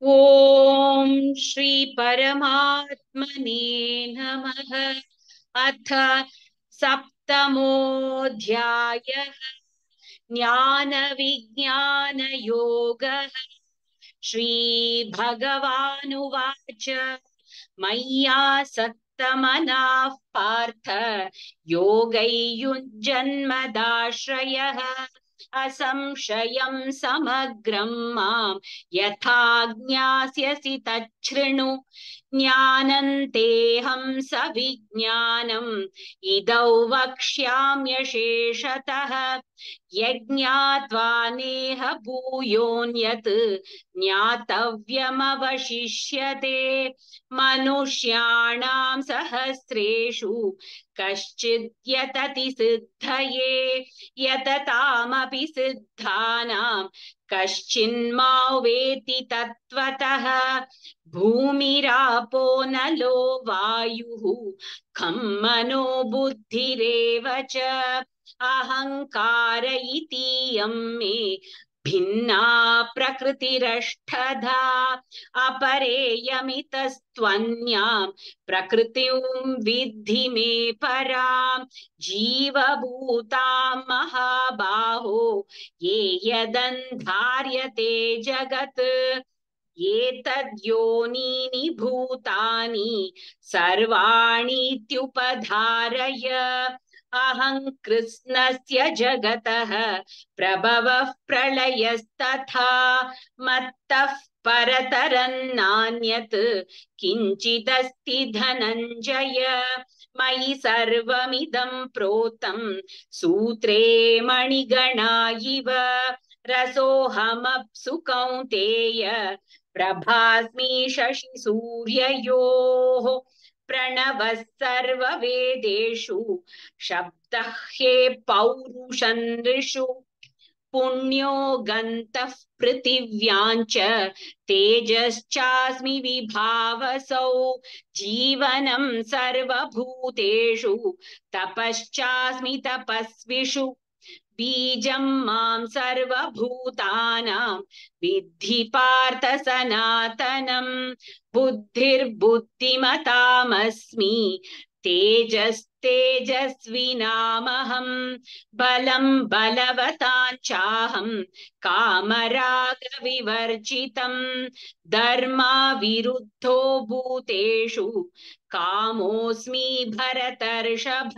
ॐ श्री परमात्मने नमः। अथ सप्तमोऽध्यायः। ज्ञानविज्ञानयोगः। श्रीभगवानुवाच मय्यासक्तमनः पार्थ योगैर्युञ्जन्मदाश्रयः असंशयं समग्रं मां यथा ज्ञास्यसि तच्छृणु। ज्ञानन्तेऽहं सविज्ञानम् इदौ वक्ष्याम्यशेषतः। यज्ञात्वा नेह भूयोऽन्यत् ज्ञातव्यमवशिष्यते। मनुष्याणां सहस्रेषु कश्चिद् यतति सिद्धये यततामपि सिद्धानां कश्चिन्मां वेति तत्त्वतः। भूमिरापो नलो वायुः खं मनो बुद्धिरेव च अहंकार इतीयं मे भिन्ना प्रकृतिरष्टधा। अपरेयमितस्त्वन्यां प्रकृतिं विद्धि मे परां जीवभूतां महाबाहो ये यदन्धार्यते जगत्। एतद्योनीनि भूतानि सर्वाणीत्युपधारय अहं कृत्स्नस्य जगतः प्रभवः प्रलयस्तथा मत्तः परतरं नान्यत् किञ्चिदस्ति धनञ्जय। मयि सर्वमिदं प्रोतं सूत्रे मणिगणा इव रसोऽहमप्सु कौन्तेय प्रभास्मि शशिसूर्ययोः। प्रणवः सर्ववेदेषु शब्दः ह्ये पौरुषं नृषु। पुण्यो गन्तः पृथिव्याञ्च तेजश्चास्मि विभावसौ। जीवनं सर्वभूतेषु तपश्चास्मि तपस्विषु। बीजं मां सर्वभूतानां विद्धि पार्थ सनातनं। बुद्धिर्बुद्धिमतामस्मि तेजस्तेजस्विनामहं। बलं बलवतां चाहं कामरागविवर्जितं। धर्माविरुद्धो भूतेषु कामोऽस्मि भरतर्षभ।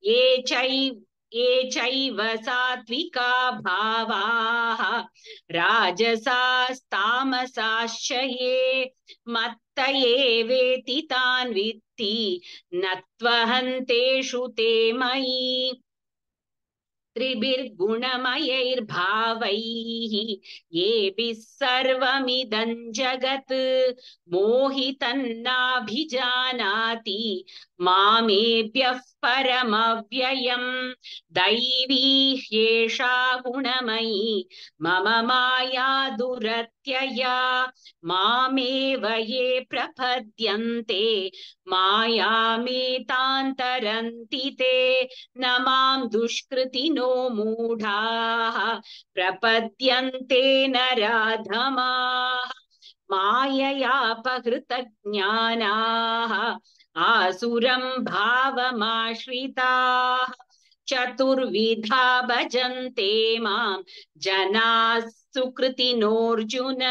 ये चैव सात्विका भावाः राजसास्तामसाश्च ये मत्त एवेति तान् विद्धि न त्वहन्तेषु ते मयि। त्रिभिर्गुणमयैर्भावैः येभिः सर्वमिदं जगत् मोहितन्नाभिजानाति मामेभ्यः परमव्ययम्। दैवी ह्येषा गुणमयी मम माया दुरत्यया। मामेव ये प्रपद्यन्ते मायामेतान्तरन्ति ते। न मां दुष्कृतिनो मूढाः प्रपद्यन्ते नराधमाः। माययापहृतज्ञानाः आसुरं भावमाश्रिताः। चतुर्विधा भजन्ते मां जनाः सुकृतिनोऽर्जुन।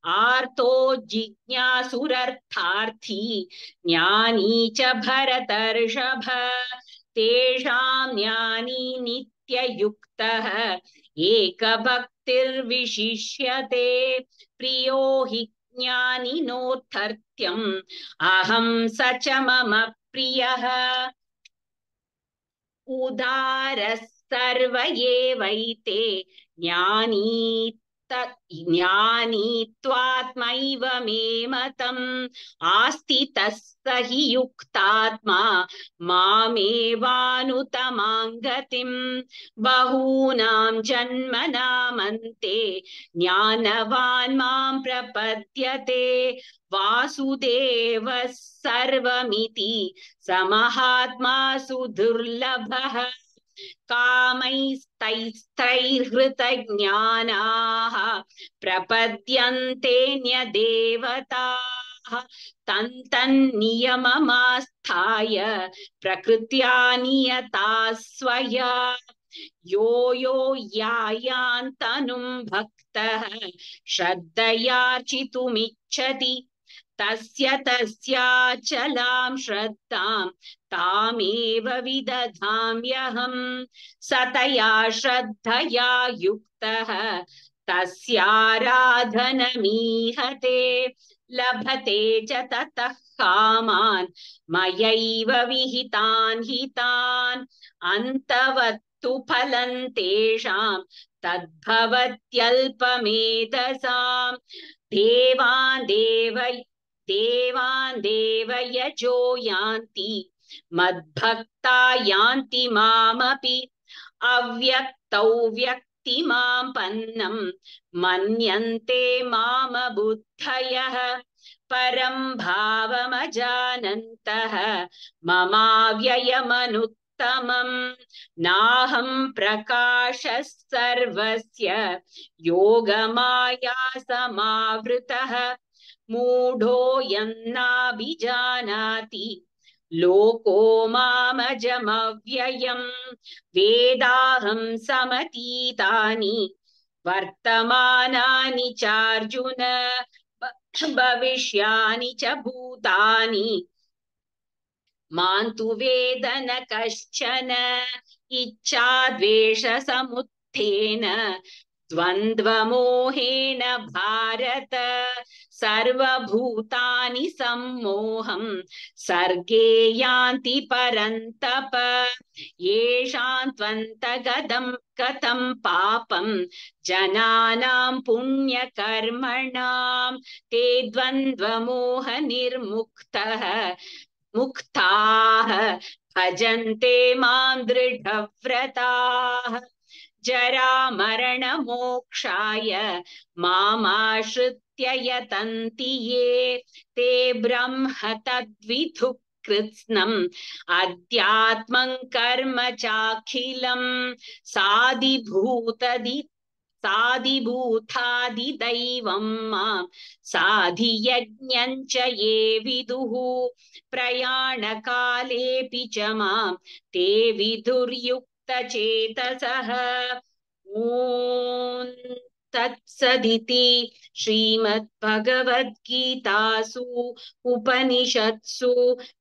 आर्तो जिज्ञासुरर्थार्थी ज्ञानी च भरतर्षभ। तेषां ज्ञानी नित्ययुक्तः एकभक्तिर्विशिष्यते। प्रियो हि ज्ञानिनोऽर्थ्यम् अहं स च मम प्रियः। उदारः सर्व एवैते ज्ञानी त्वात्मैव मे मतम्। आस्थितः स हि युक्तात्मा मामेवानुतमां गतिम्। बहूनां जन्मनामन्ते ज्ञानवान् मां प्रपद्यते। वासुदेवः सर्वमिति स महात्मा सुदुर्लभः। कामैस्तैस्त्रैर्हृतज्ञानाः प्रपद्यन्तेऽन्यदेवताः तन्तन्नियममास्थाय प्रकृत्या नियता स्वया यो यो यायान्तनुं भक्तः श्रद्धयार्चितुमिच्छति तस्य तस्याचलां श्रद्धां तामेव विदधाम्यहम् सतया श्रद्धया युक्तः तस्याराधनमीहते लभते च ततः कामान् मयैव विहितान् हितान् अन्तवत्तु फलं तेषां तद्भवत्यल्पमेधसाम् देवान् देवयजो यान्ति मद्भक्ता यान्ति मामपि अव्यक्तौ व्यक्तिमां पन्नं मन्यन्ते माम बुद्धयः परं भावमजानन्तः ममाव्ययमनुत्तमम् नाहं प्रकाशः सर्वस्य योगमाया समावृतः मूढो यन्नाभिजानाति लोको मामजमव्ययम् वेदाहं समतीतानि वर्तमानानि चार्जुन भविष्यानि च भूतानि मां तु वेद न कश्चन इच्छाद्वेषसमुत्थेन द्वन्द्वमोहेन भारत सर्वभूतानि सम्मोहं सर्गे यान्ति परन्तप येषां त्वन्तगतं कथं पापं जनानां पुण्यकर्मणां ते द्वन्द्वमोहनिर्मुक्तः मुक्ताः भजन्ते मां दृढव्रताः जरामरणमोक्षाय मामाश्रित्य यतन्ति ये ते ब्रह्म तद्विदुः कृत्स्नम् अध्यात्मं कर्म चाखिलं साधिभूतादिदैवं मां साधियज्ञं च ये विदुः प्रयाणकालेऽपि च मां ते विदुर्युक्तचेतसः ॐ तत्सदिति श्रीमद्भगवद्गीतासु उपनिषत्सु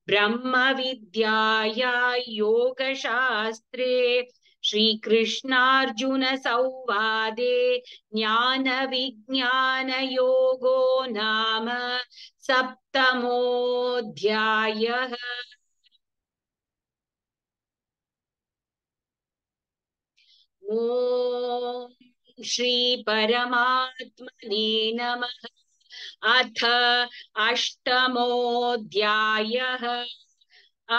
ब्रह्मविद्याया योगशास्त्रे श्रीकृष्णार्जुन संवादे ज्ञानविज्ञानयोगो नाम सप्तमोऽध्यायः। ॐ श्री परमात्मने नमः। अथ अष्टमोऽध्यायः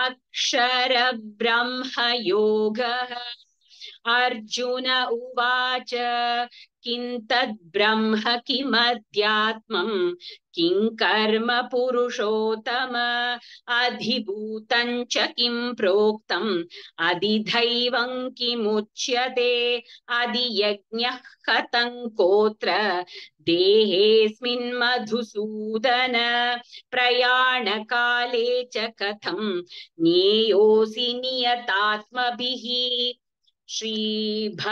अक्षरब्रह्म योगः। अर्जुन उवाच किं तद्ब्रह्म किमध्यात्मं किं कर्म पुरुषोत्तम अधिभूतं च किं प्रोक्तम् अधिदैवं किमुच्यते अधियज्ञः कथं कोत्र देहेऽस्मिन् मधुसूदन प्रयाणकाले च कथं ज्ञेयोऽसि नियतात्मभिः। श्रीभगवानुवाच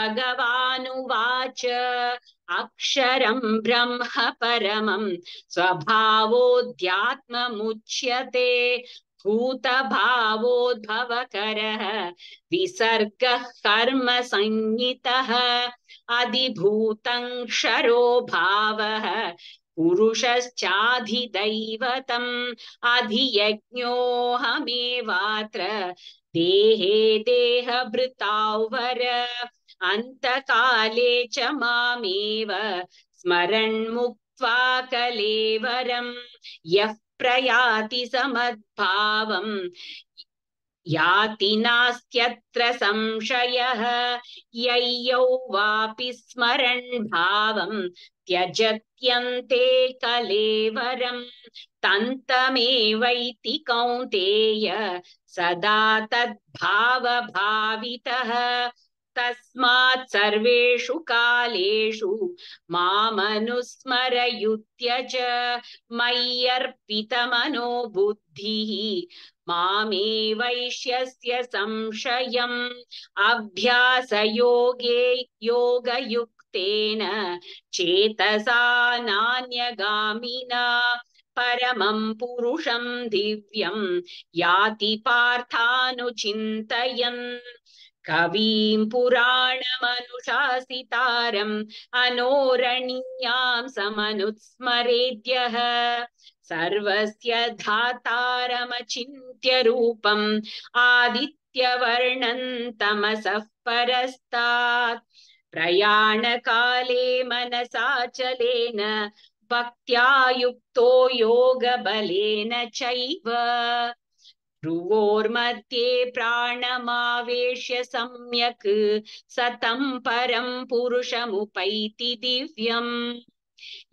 अक्षरं ब्रह्म परमं स्वभावोऽध्यात्ममुच्यते भूतभावोद्भवकरः विसर्गः कर्म संज्ञितः अधिभूतं क्षरो भावः पुरुषश्चाधिदैवतम् अधियज्ञोऽहमेवात्र देहे देहभृतावर अन्तकाले च मामेव स्मरन् मुक्त्वा कलेवरं यः प्रयाति समद्भावम् याति नास्त्यत्र संशयः यय्यौ वापि स्मरन् भावं त्यजत्यन्ते कलेवरम् तन्तमेवैति कौन्तेय सदा तद्भावभावितः तस्मात् सर्वेषु कालेषु मामनुस्मरयुत्यज मय्यर्पितमनो बुद्धिः मामेवैष्यस्य संशयम् अभ्यासयोगे योगयुक्तेन चेतसा नान्यगामिना परमं पुरुषं दिव्यं याति पार्थानुचिन्तयन् कवीं पुराणमनुशासितारम् अनोरणीयां समनुस्मरेद्यः सर्वस्य धातारमचिन्त्य रूपम् आदित्यवर्णं तमसः परस्तात् प्रयाणकाले मनसाचलेन भक्त्या युक्तो योगबलेन चैव भ्रुवोर्मध्ये प्राणमावेश्य सम्यक् सतं परं पुरुषमुपैति दिव्यम्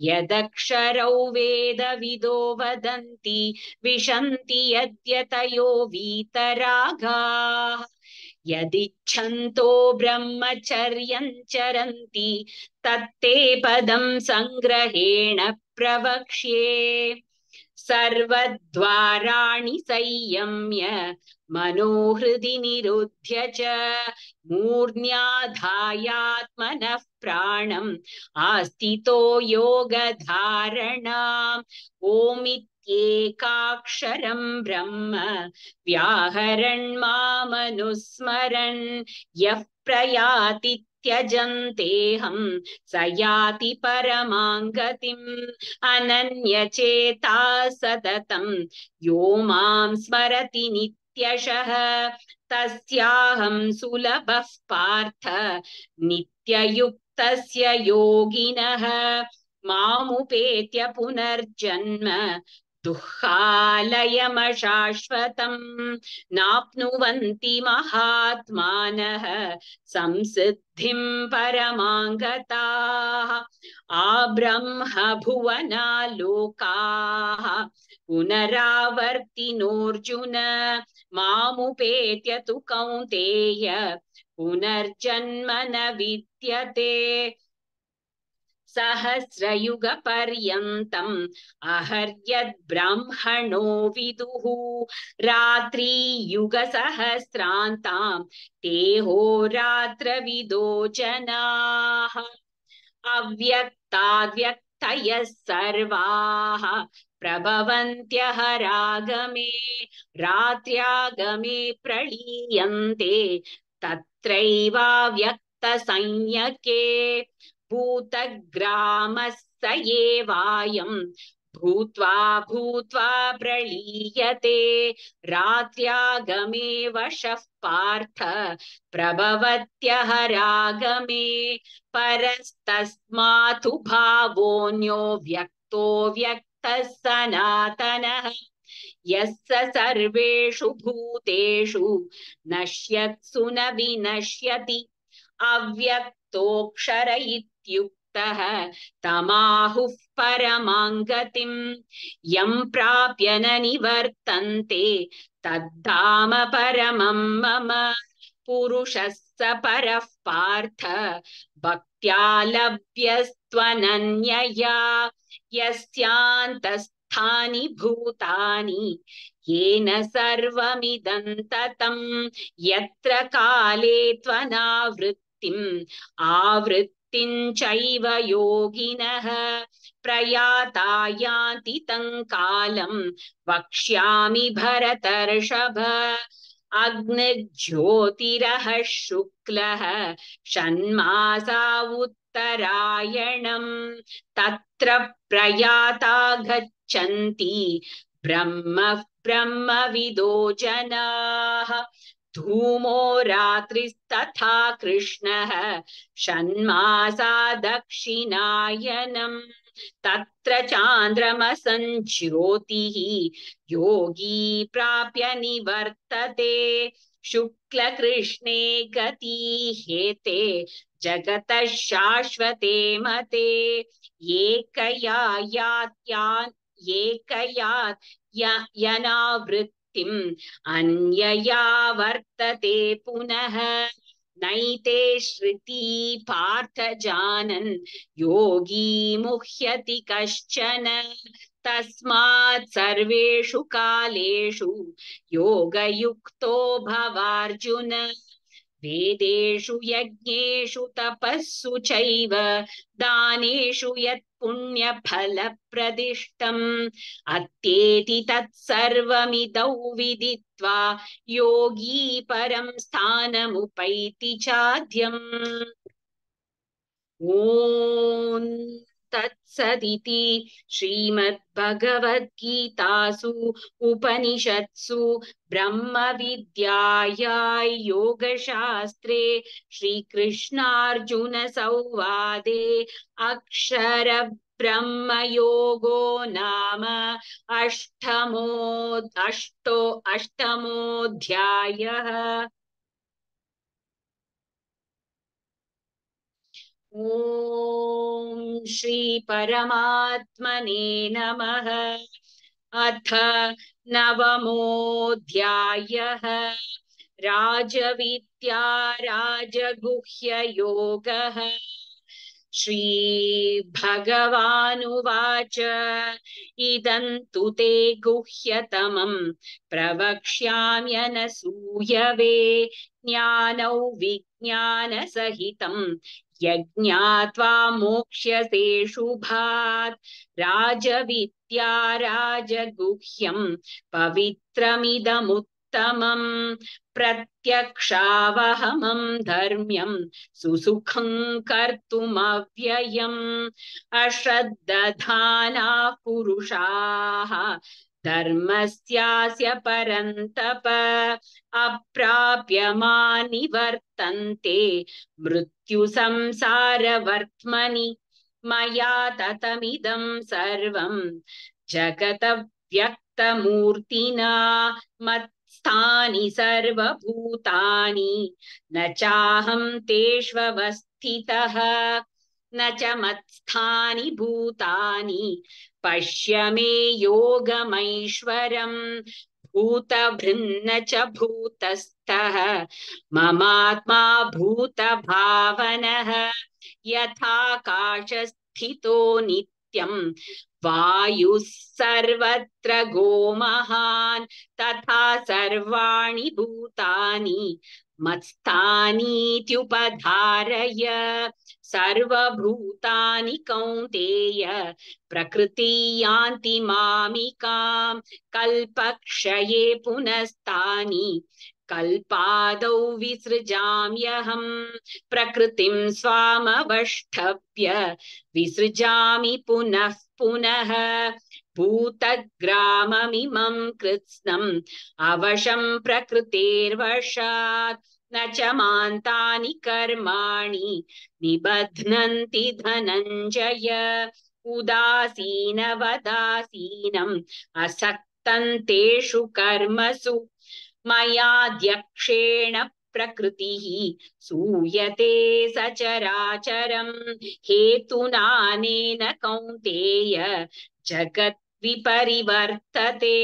यदक्षरौ वेदविदो वदन्ति विशन्ति यद्यतयो वीतरागाः यदिच्छन्तो ब्रह्मचर्यं चरन्ति तत्ते पदं संग्रहेण प्रवक्ष्ये सर्वद्वाराणि संयम्य मनोहृदि निरुध्य च मूर्ध्याधायात्मनः प्राणम् आस्थितो योगधारणाम् ओमित्येकाक्षरं ब्रह्म व्याहरन् मामनुस्मरन् यः प्रयाति त्यजन्तेऽहं स याति परमां गतिम् अनन्यचेता सततं यो मां स्मरति नित्यशः तस्याहं सुलभः पार्थ नित्ययुक्तस्य योगिनः मामुपेत्य पुनर्जन्म दुःखालयमशाश्वतम् नाप्नुवन्ति महात्मानः संसिद्धिं परमां गताः आब्रह्म भुवना लोकाः पुनरावर्तिनोऽर्जुन मामुपेत्य तु कौन्तेय पुनर्जन्म न विद्यते सहस्रयुगपर्यन्तम् अहर्यद्ब्राह्मणो विदुः रात्रियुगसहस्रान्तां तेहोरात्रविदो जनाः अव्यक्ताव्यक्तयः सर्वाः प्रभवन्त्यः रागमे रात्र्यागमे प्रलीयन्ते तत्रैवाव्यक्तसंज्ञके भूतग्रामः स एवायं भूत्वा भूत्वा प्रलीयते रात्र्यागमे वशः पार्थ प्रभवत्यः रागमे परस्तस्मातु भावोऽन्यो व्यक्तो व्यक्तः सनातनः यस्य सर्वेषु भूतेषु नश्यत्सु न विनश्यति अव्यक्तोऽक्षर इत्युक्तः तमाहुः परमां गतिम् यं प्राप्य न निवर्तन्ते तद्धाम परमं मम पुरुषः स परः पार्थ भक्त्या लभ्यस्त्वनन्यया यस्यान्तस्थानि भूतानि येन सर्वमिदं ततं यत्र काले त्वनावृत्तिम् आवृत्तिं चैव योगिनः प्रयाता यान्ति तं कालं वक्ष्यामि भरतर्षभ अग्निज्योतिरः शुक्लः षण्मासा उत्तरायणम् तत्र प्रयाता गच्छन्ति ब्रह्मविदो जनाः धूमो रात्रिस्तथा कृष्णः षण्मासा दक्षिणायनम् तत्र चान्द्रमसञ्ज्योतिः योगी प्राप्य निवर्तते शुक्लकृष्णे गतिहेते जगतः शाश्वते मते एकया यनावृत्तिम् अन्यया वर्तते पुनः नैते श्रुति पार्थ जानन् योगी मुह्यति कश्चन तस्मात् सर्वेषु कालेषु योगयुक्तो भवार्जुन वेदेषु यज्ञेषु तपस्सु चैव दानेषु यत् पुण्यफलप्रदिष्टम् अत्येति तत्सर्वमिदौ विदित्वा योगी परं स्थानमुपैति चाद्यम् ॐ तत्सदिति श्रीमद्भगवद्गीतासु उपनिषत्सु ब्रह्मविद्यायां योगशास्त्रे श्रीकृष्णार्जुनसंवादे अक्षरब्रह्मयोगो नाम अष्टमोऽध्यायः। ॐ श्री परमात्मने नमः। अथ नवमोऽध्यायः राजविद्या राजगुह्ययोगः। श्रीभगवानुवाच इदं तु ते गुह्यतमं प्रवक्ष्याम्यनसूयवे ज्ञानौ विज्ञानसहितं यज्ञात्वा मोक्ष्यसे शुभात् राजविद्या राजगुह्यं पवित्रमिदमुत्तमम् प्रत्यक्षावहमं धर्म्यं सुसुखं कर्तुमव्ययम् अश्रद्धधानाः पुरुषाः धर्मस्यास्य परन्तप अप्राप्य निवर्तन्ते मृत्युसंसारवर्त्मनि मया ततमिदं सर्वं जगतः व्यक्तमूर्तिना मत्स्थानि सर्वभूतानि न चाहं तेष्वस्थितः न च मत्स्थानि भूतानि पश्य मे योगमैश्वरम् भूतभृन्न च भूतस्थः ममात्मा भूतभावनः यथाकाशस्थितो नित्यं वायुः सर्वत्र गोमहान् तथा सर्वाणि भूतानि मत्स्थानीत्युपधारय सर्वभूतानि कौन्तेय प्रकृति यान्ति मामिकां कल्पक्षये पुनस्तानि कल्पादौ विसृजाम्यहम् प्रकृतिं स्वामवष्टभ्य विसृजामि पुनः पुनः भूतग्राममिमं कृत्स्नम् अवशं प्रकृतेर्वशात् न च मान्तानि कर्माणि निबध्नन्ति धनञ्जय उदासीनवदासीनम् असक्तं तेषु कर्मसु मयाध्यक्षेण प्रकृतिः सूयते सचराचरम् हेतुनानेन कौन्तेय जगत् विपरिवर्तते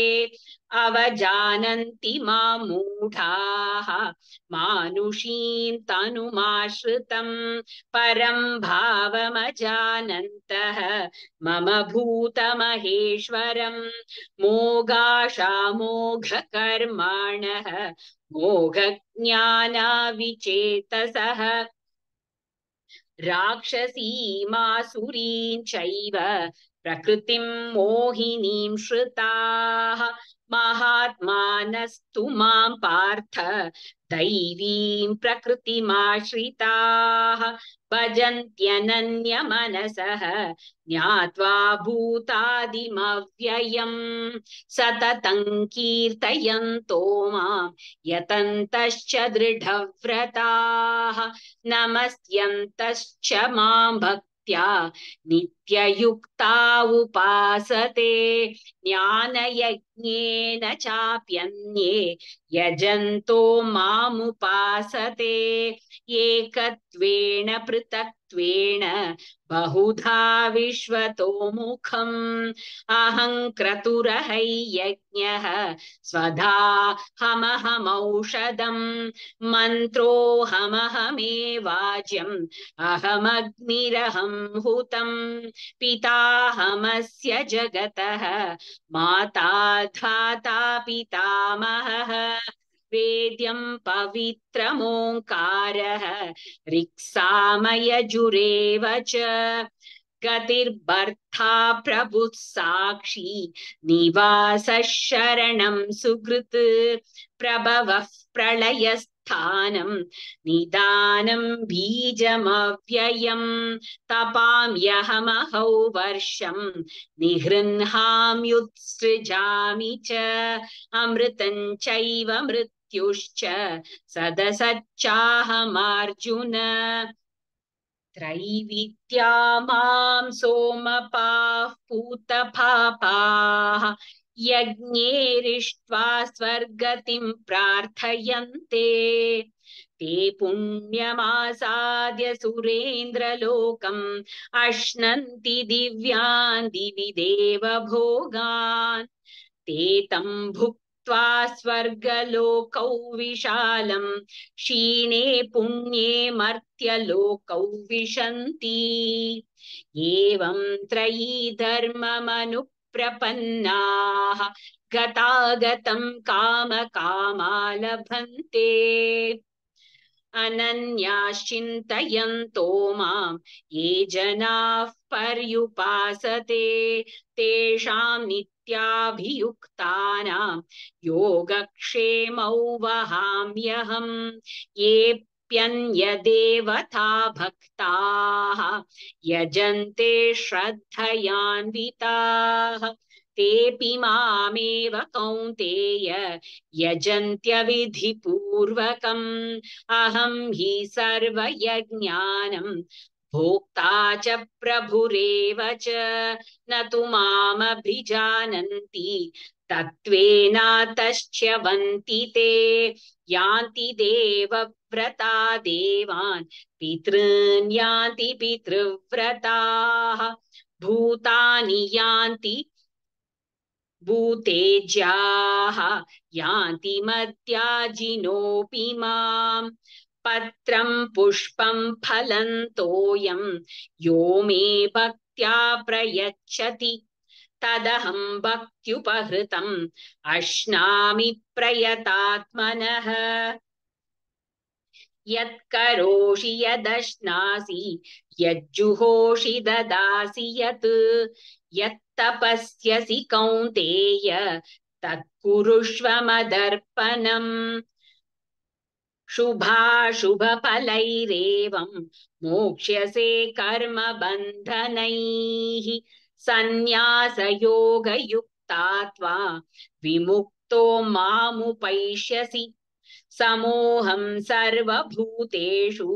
अवजानन्ति मां मूढाः मानुषीं तनुमाश्रितं परं भावमजानन्तः मम भूतमहेश्वरं मोगाशामोघकर्माणः मोघज्ञानाविचेतसः राक्षसीमासुरीं चैव प्रकृतिं मोहिनीं श्रुताः महात्मानस्तु मां पार्थ दैवीं प्रकृतिमाश्रिताः भजन्त्यनन्यमनसः ज्ञात्वा भूतादिमव्ययम् सततं कीर्तयन्तो मां यतन्तश्च दृढव्रताः नमस्यन्तश्च मां भक्त्या भक्त्या नित्ययुक्ता उपासते ज्ञानयज्ञेन चाप्यन्ये यजन्तो मामुपासते एकत्वेन पृथक्त्वेन बहुधा विश्वतो मुखम् अहङ्क्रतुरहैयज्ञः स्वधाहमहमौषधम् मन्त्रोऽहमहमेवाज्यम् अहमग्निरहं हुतम् पिताहमस्य जगतः माता धाता पितामहः वेद्यं पवित्रमोङ्कारः ऋक्सामयजुरेव च गतिर्भर्ता प्रभुः साक्षी निवासः शरणं सुहृत् प्रभवः प्रलयस्थानं निदानं बीजमव्ययम् तपाम्यहमहौ वर्षं निगृह्णाम्युत्सृजामि च अमृतं चैव मृत्युश्च सदसच्चाहमार्जुन त्रैविद्या मां सोमपाः पूतपापाः यज्ञैरिष्ट्वा स्वर्गतिं प्रार्थयन्ते ते पुण्यमासाद्य सुरेन्द्रलोकम् अश्नन्ति दिव्यान् दिवि देव भोगान् ते तं भुक्त्वा स्वर्गलोकौ विशालं क्षीणे पुण्ये मर्त्यलोकौ विशन्ति एवं त्रयी धर्ममनुप्रपन्नाः गतागतं कामकामा लभन्ते अनन्याश्चिन्तयन्तो मां ये जनाः पर्युपासते तेषां नित्याभियुक्तानां योगक्षेमौ वहाम्यहम् येऽप्यन्यदेवता भक्ताः यजन्ते श्रद्धयान्विताः तेऽपि मामेव कौन्तेय यजन्त्यविधिपूर्वकम् अहं हि सर्वयज्ञानं भोक्ता च प्रभुरेव च न तु मामभिजानन्ति तत्त्वेनातश्च्यवन्ति ते यान्ति देवव्रता देवान् पितॄन् यान्ति पितृव्रताः भूतानि यान्ति भूतेज्याः यान्ति मद्याजिनोऽपि माम् पत्रं पुष्पं फलं तोयं यो मे भक्त्या प्रयच्छति तदहं भक्त्युपहृतम् अश्नामि प्रयतात्मनः यत्करोषि यदश्नासि यज्जुहोषि ददासि यत्तपस्यसि कौन्तेय तत्कुरुष्व मदर्पणम् शुभाशुभफलैरेवं मोक्ष्यसे कर्मबन्धनैः सन्न्यासयोगयुक्तात्वा विमुक्तो मामुपैष्यसि समोऽहं सर्वभूतेषु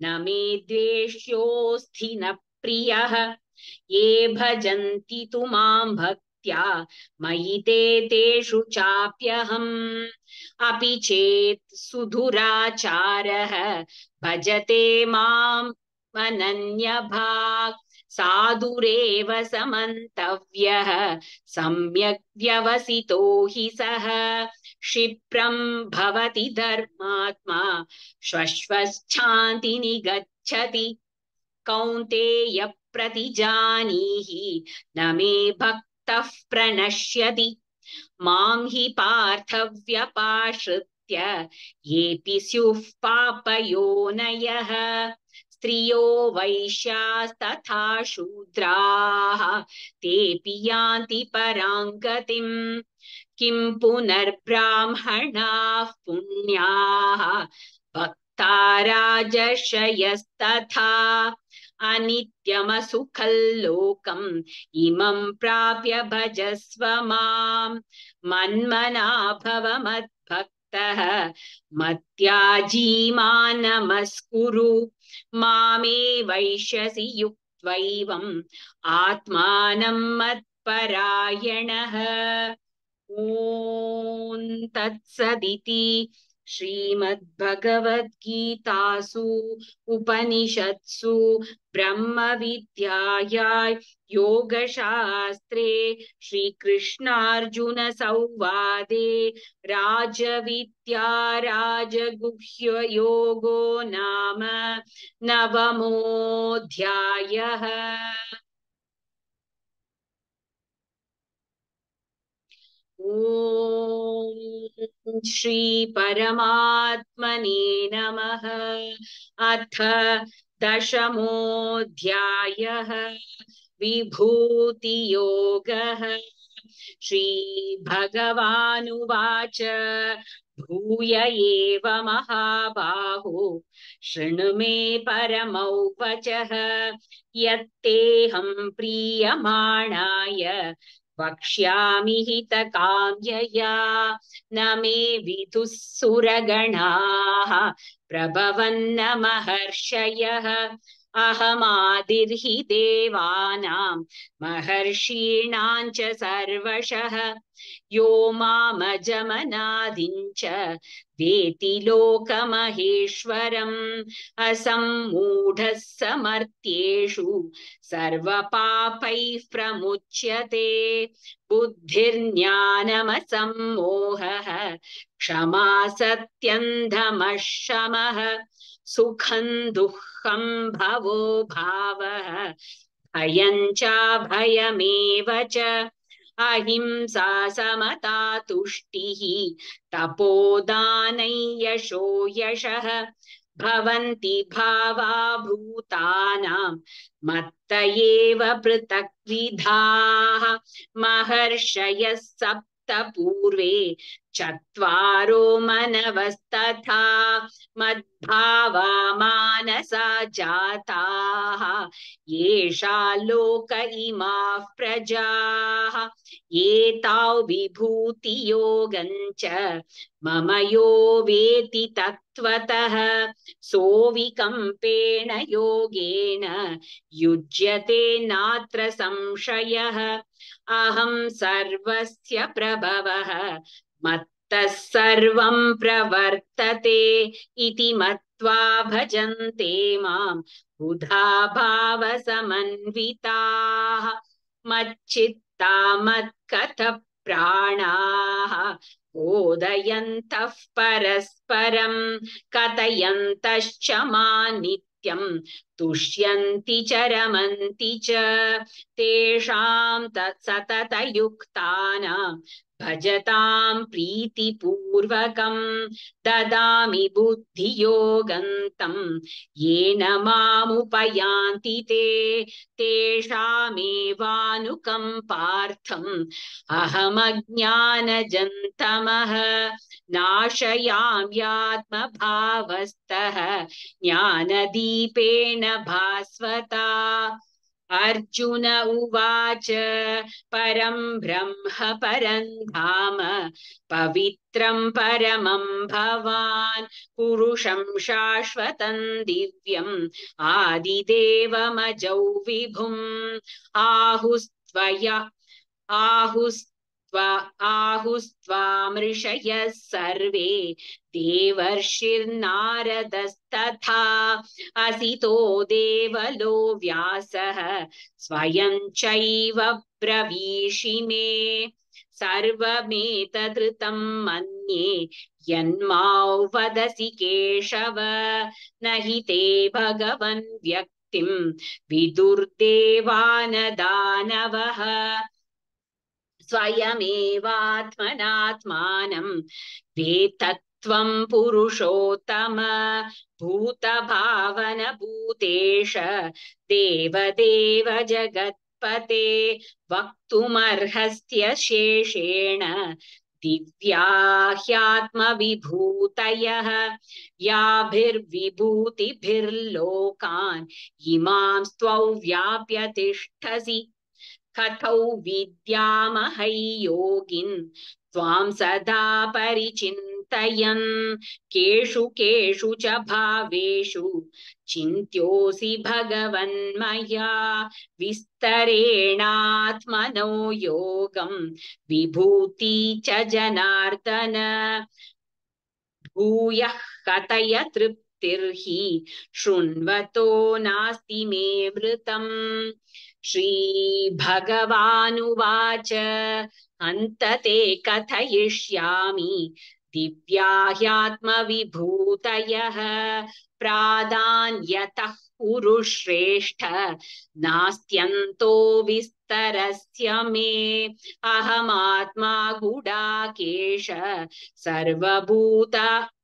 न मे द्वेष्योऽस्ति न प्रियः ये भजन्ति तु मां भक्त्या मयि ते तेषु चाप्यहम् अपि चेत् सुदुराचारः भजते माम् अनन्यभाक् साधुरेव समन्तव्यः सम्यक् व्यवसितो हि सः क्षिप्रं भवति धर्मात्मा श्वश्वच्छान्ति निगच्छति कौन्तेय प्रतिजानीहि न मे भक्तः प्रणश्यति मां हि पार्थव्यपाश्रित्य येऽपि स्युः पापयोनयः स्त्रियो वैश्यास्तथा शूद्राः तेऽपि यान्ति परां गतिम् किं पुनर्ब्राह्मणाः पुण्याः भक्ता राजर्षयस्तथा अनित्यमसुखल्लोकम् इमं प्राप्य भजस्व माम् मन्मना भव मद्भक्तः मत्याजी मां नमस्कुरु मामे वैष्यसि युक्त्या त्वैवम् आत्मानं मत्परायणः। ॐ तत्सदिति श्रीमद्भगवद्गीतासु उपनिषत्सु ब्रह्मविद्यायां योगशास्त्रे श्रीकृष्णार्जुन संवादे राजविद्या राजगुह्ययोगो नाम नवमोऽध्यायः। ॐ श्री परमात्मने नमः। अथ दशमोऽध्यायः विभूतियोगः। श्रीभगवानुवाच भूय एव महाबाहो शृणु मे परमौ वचः यत्तेऽहं प्रीयमाणाय वक्ष्यामि हितकाम्यया न मे विदुः सुरगणाः प्रभवन्न महर्षयः अहमादिर्हि देवानां महर्षीणां च सर्वशः यो मामजमनादिं च वेति लोकमहेश्वरम् असम्मूढः समर्थ्येषु सर्वपापैः प्रमुच्यते बुद्धिर्ज्ञानमसम्मोहः क्षमा सत्यं दमः शमः सुखं दुःखं भवो भावः भयं च भयमेव च अहिंसा समता तुष्टिः तपोदानै यशो यशः भवन्ति भावा भूतानां मत्त एव पृथक्विधाः महर्षयः सप्त पूर्वे चत्वारो मनवस्तथा मद्भावा मानसा जाताः येषा लोक इमाः प्रजाः एताव विभूतियोगं च मम यो वेति तत्त्वतः सोऽविकम्पेन योगेन युज्यते नात्र संशयः अहं सर्वस्य प्रभवः मत्तः सर्वं प्रवर्तते इति मत्वा भजन्ते मां बुधा भावसमन्विताः मच्चित्ता मत्कथः प्राणाः बोधयन्तः परस्परं कथयन्तश्च मां नित्यं तुष्यन्ति च रमन्ति च तेषां तत्सततयुक्तानां भजतां प्रीतिपूर्वकं ददामि बुद्धियोगं तं येन मामुपयान्ति ते तेषामेवानुकम्पार्थम् अहमज्ञानजन्तमः नाशयाम्यात्मभावस्तः ज्ञानदीपेन भास्वता अर्जुन उवाच परं ब्रह्म परं धाम पवित्रं परमं भवान् पुरुषं शाश्वतं दिव्यम् आदिदेवमजौ विभुम् आहुस्त्वामृषयः सर्वे देवर्षिर्नारदस्तथा असितो देवलो व्यासः स्वयं चैव ब्रवीषि मे सर्वमेतदृतं मन्ये यन्मां वदसि केशव न हि ते भगवन् व्यक्तिं विदुर्देवान दानवः स्वयमेवात्मनात्मानं वेत्तत्वं पुरुषोत्तम भूतभावन भूतेश देवदेव जगत्पते वक्तुमर्हस्य शेषेण दिव्या ह्यात्मविभूतयः याभिर्विभूतिभिर्लोकान् इमां त्वौ व्याप्य तिष्ठसि कथौ विद्यामहै योगिन् त्वां सदा परिचिन्तये चिन्तयन् केषु केषु च भावेषु चिन्त्योऽसि भगवन्मया विस्तरेणात्मनो योगं विभूति च जनार्दन भूयः कथय तृप्तिर्हि शृण्वतो नास्ति मे मृतम्। श्रीभगवानुवाच अन्त ते कथयिष्यामि दिव्या ह्यात्मविभूतयः प्राधान्यतः कुरु श्रेष्ठ नास्त्यन्तो विस्तरस्य मे अहमात्मा गुडाकेश सर्वभूत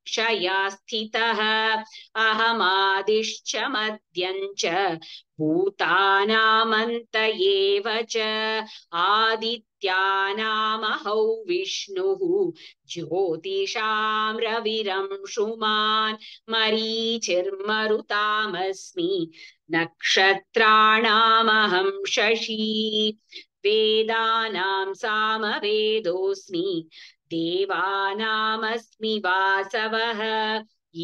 क्षया स्थितः अहमादिश्च मध्यं च भूतानामन्त एव च आदित्यानामहौ विष्णुः ज्योतिषां रविरंशुमान् मरीचिर्मरुतामस्मि नक्षत्राणामहं शशी वेदानां सामवेदोऽस्मि देवानामस्मि वासवः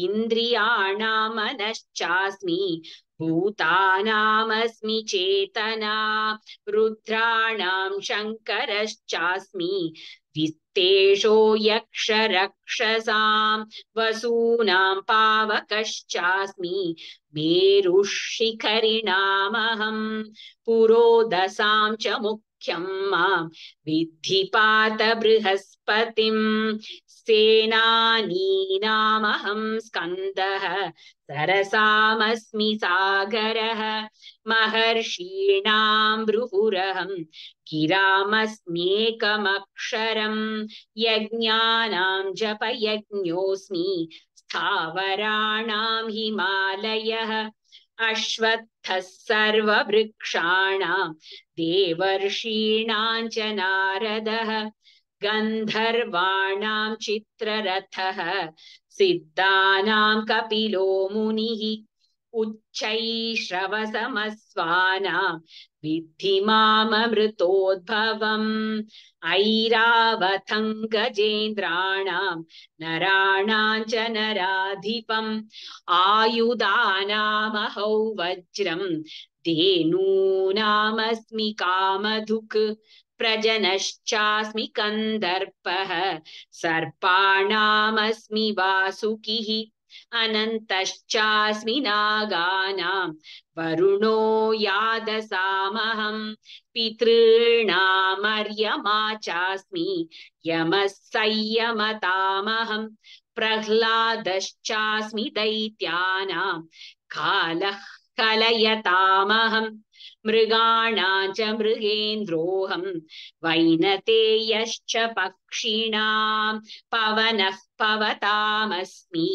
इन्द्रियाणां मनश्चास्मि भूतानामस्मि चेतना रुद्राणां शङ्करश्चास्मि वित्तेषो यक्षरक्षसां वसूनां पावकश्चास्मि मेरुः शिखरिणामहं पुरोदसां च मुख्यं मां विद्धि पात बृहस्पतिं सेनानीनामहं स्कन्दः सरसामस्मि सागरः महर्षीणां भृहुरहं गिरामस्म्येकमक्षरं यज्ञानां जपयज्ञोऽस्मि स्थावराणां हिमालयः अश्वत्थः सर्ववृक्षाणां देवर्षीणां च नारदः गन्धर्वाणां चित्ररथः सिद्धानां कपिलो मुनिः उच्चैश्रवसमस्वानां विद्धि माममृतोद्भवम् ऐरावतं गजेन्द्राणां नराणां च नराधिपम् आयुधानामहौ वज्रं धेनूनामस्मि कामधुक् प्रजनश्चास्मि कन्दर्पः सर्पाणामस्मि वासुकिः अनन्तश्चास्मि नागानां वरुणो यादसामहं पितॄणामर्यमा चास्मि यमः संयमतामहं प्रह्लादश्चास्मि दैत्यानां कालः कलयतामहं मृगाणां च मृगेन्द्रोऽहं वैनतेयश्च पक्षिणां पवनः पवतामस्मि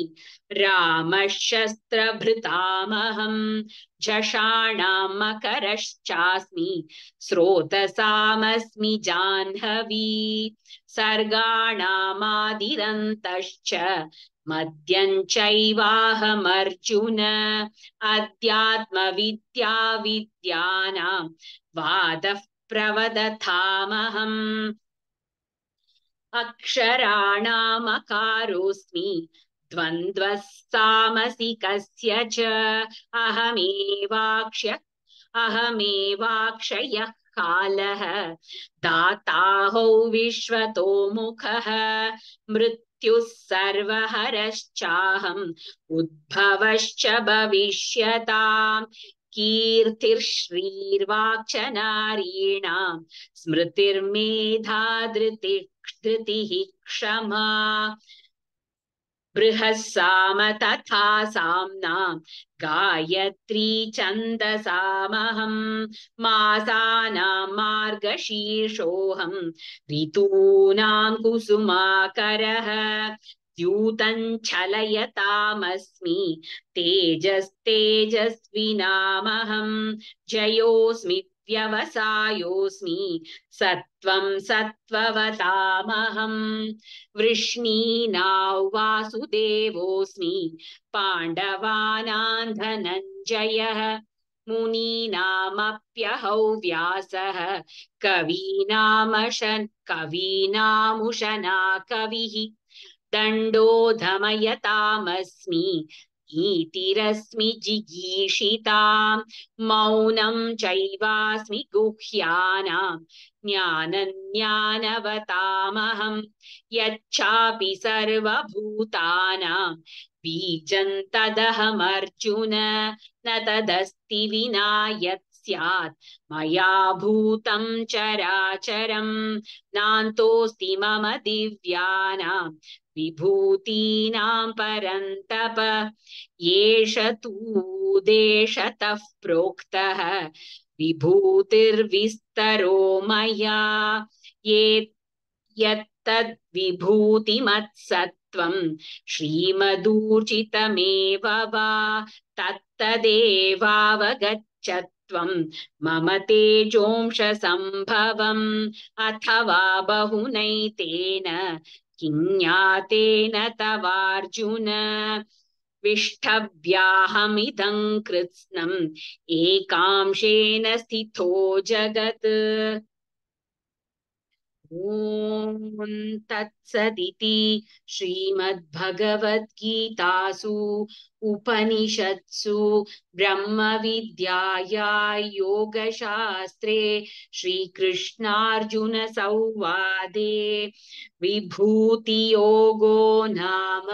रामः शस्त्रभृतामहं झषाणां मकरश्चास्मि स्रोतसामस्मि जाह्नवी सर्गाणामादिरन्तश्च मध्यं चैवाहमर्जुन अध्यात्मविद्या विद्यानां वादः प्रवदथामहम् अक्षराणामकारोऽस्मि द्वन्द्वः सामसिकस्य च अहमेवाक्षयः कालः दाताहौ विश्वतो मुखः मृत्युः सर्वहरश्चाहम् उद्भवश्च भविष्यताम् कीर्तिर्श्रीर्वाक् च नारीणां स्मृतिर्मेधा धृतिः क्षमा बृहस्साम तथा साम्नां गायत्री छन्दसामहं मासानां मार्गशीर्षोऽहं ऋतूनां कुसुमाकरः द्यूतं छलयतामस्मि तेजस्तेजस्विनामहं जयोऽस्मि व्यवसायोऽस्मि सत्वं सत्त्ववतामहं वृष्णीनां वासुदेवोऽस्मि पाण्डवानां धनञ्जयः मुनीनामप्यहौ व्यासः कवीनामुशना कविः दण्डोधमयतामस्मि नीतिरस्मि जिगीषिता मौनं चैवास्मि गुह्यानां ज्ञानवतामहं यच्चापि सर्वभूतानां बीजं तदहमर्जुन न तदस्ति विना यत् स्यात् मया भूतं चराचरं नान्तोऽस्ति मम दिव्यानां विभूतीनां परन्तप एष तु देशतः प्रोक्तः विभूतिर्विस्तरो मया ये यत्तद्विभूतिमत्सत्त्वं श्रीमदूर्जितमेव वा तत्तदेवावगच्छत्वं मम तेजोंशसम्भवम् अथवा बहुनैतेन किं ज्ञातेन तवार्जुन विष्टभ्याहमिदं कृत्स्नम् एकांशेन स्थितो जगत् ॐ तत्सदिति श्रीमद्भगवद्गीतासु उपनिषत्सु ब्रह्मविद्याया योगशास्त्रे श्रीकृष्णार्जुनसंवादे विभूतियोगो नाम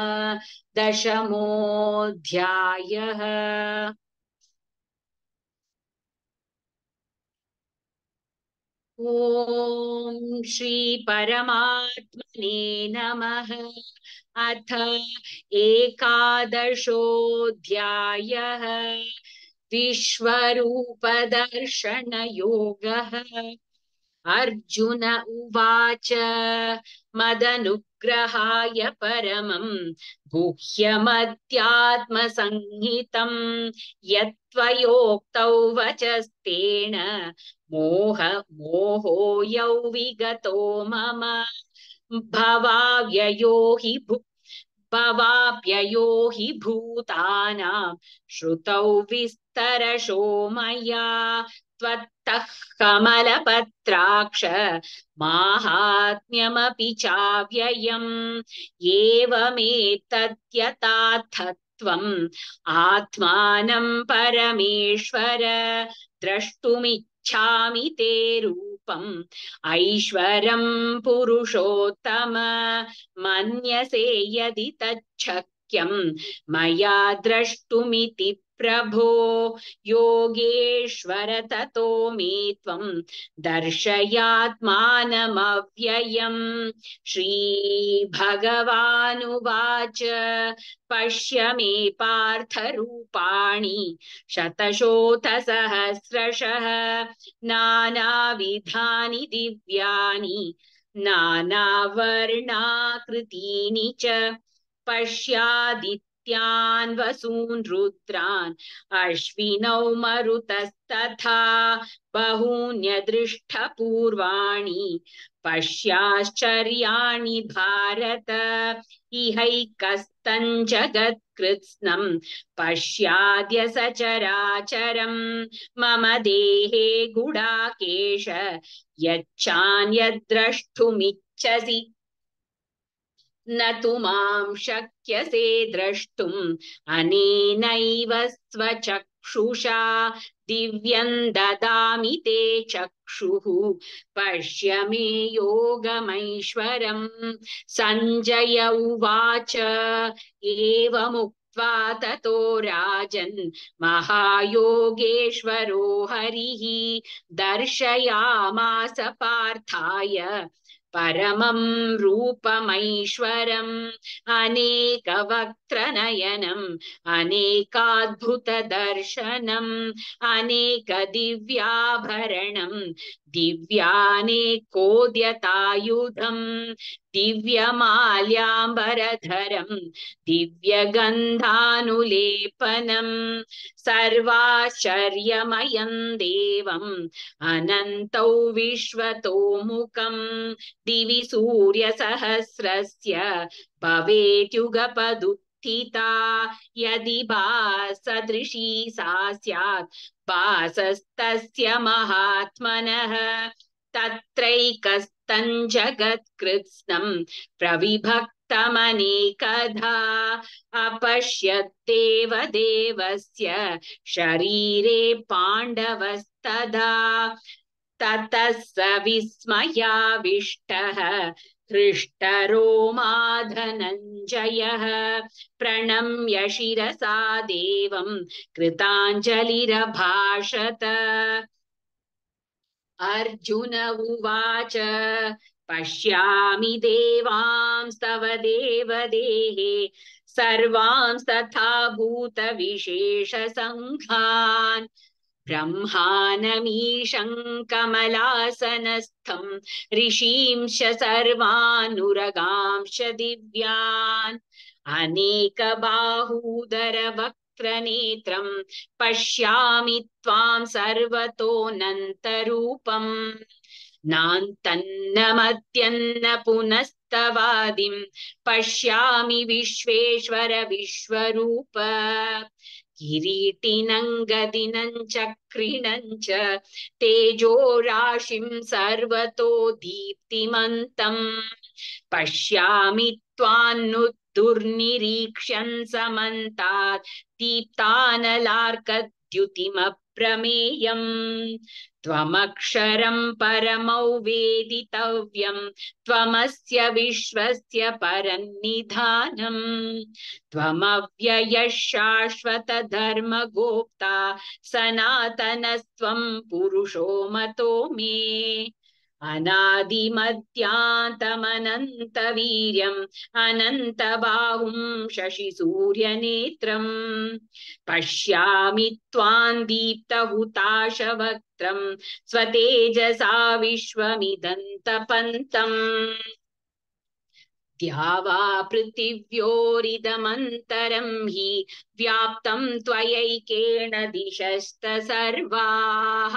दशमोऽध्यायः। ॐ श्री परमात्मने नमः। अथ एकादशोऽध्यायः विश्वरूपदर्शनयोगः। अर्जुन उवाच मदनुग्रहाय परमं गुह्यमध्यात्मसंहितं यत्त्वयोक्तौ वचस्तेन मोहोऽयौ विगतो मम भवाप्ययो हि भूतानां श्रुतौ विस्तरशो मया त्वत्तः कमलपत्राक्ष माहात्म्यमपि चाव्ययम् एवमेतद्यथार्थत्वम् आत्मानं परमेश्वर द्रष्टुमिच्छामि ते रूपम् ऐश्वरं पुरुषोत्तम मन्यसे यदि तच्छक्यं मया द्रष्टुमिति प्रभो योगेश्वर ततो मे त्वं दर्शयात्मानमव्ययम्। श्रीभगवानुवाच पश्य मे पार्थरूपाणि शतशोथसहस्रशः नानाविधानि दिव्यानि नानावर्णाकृतीनि च पश्यादित्यान् वसून् रुद्रान् अश्विनौ मरुतस्तथा बहून्यदृष्टपूर्वाणि पश्याश्चर्याणि भारत इहैकस्तम् जगत्कृत्स्नं पश्याद्य सचराचरं मम देहे गुडाकेश यच्चान्यद्द्रष्टुमिच्छसि न तु मां शक्यसे द्रष्टुम् अनेनैव स्वचक्षुषा दिव्यं ददामि ते चक्षुः पश्य मे योगमैश्वरम्। सञ्जय उवाच एवमुक्त्वा ततो राजन् महायोगेश्वरो हरिः दर्शयामास पार्थाय परमं रूपमैश्वरम् अनेकवक्त्रनयनम् अनेकाद्भुतदर्शनम् अनेकदिव्याभरणम् दिव्यानेकोद्यतायुधम् दिव्यमाल्याम्बरधरम् दिव्यगन्धानुलेपनम् सर्वाश्चर्यमयं देवम् अनन्तौ विश्वतोमुखम् दिवि सूर्यसहस्रस्य भवेद्युगपदुत्थिता यदि भासदृशी सा स्यात् भासस्तस्य महात्मनः तत्रैकस्तम् जगत्कृत्स्नं प्रविभक्तमनेकधा तमनेकधा अपश्यत् देवदेवस्य शरीरे पाण्डवस्तदा ततः स विस्मयाविष्टः हृष्टरोमा धनञ्जयः प्रणम्य शिरसा देवं कृताञ्जलिरभाषत। अर्जुन उवाच पश्यामि देवांस्तव देवदेहे सर्वांस्तथा भूतविशेषसङ्घान् ब्रह्मानमीशं कमलासनस्थं ऋषींश सर्वानुरगांश दिव्यान् अनेकबाहूदरवक्त्रनेत्रं पश्यामि त्वां सर्वतोऽनन्तरूपम् नान्तन्न मध्यन्न पुनस्तवादिं पश्यामि विश्वेश्वर विश्वरूप किरीटिनं गदिनं चक्रिणं च तेजो राशिं सर्वतो दीप्तिमन्तम् पश्यामि त्वान्नुदुर्निरीक्ष्यन् समन्तात् दीप्तानलार्कद्युतिमप्रमेयम् त्वमक्षरं परमौ वेदितव्यं त्वमस्य विश्वस्य परन्निधानम् त्वमव्ययः शाश्वत धर्मगोप्ता सनातनस्त्वं पुरुषो मतो मे अनादिमध्यान्तमनन्तवीर्यम् अनन्तबाहुं शशिसूर्यनेत्रम् पश्यामि त्वां दीप्तहुताशवक्त्रं स्वतेजसा विश्वमिदन्तपन्तम् द्यावा पृथिव्योरिदमन्तरं हि व्याप्तं त्वयैकेन दिशस्त सर्वाः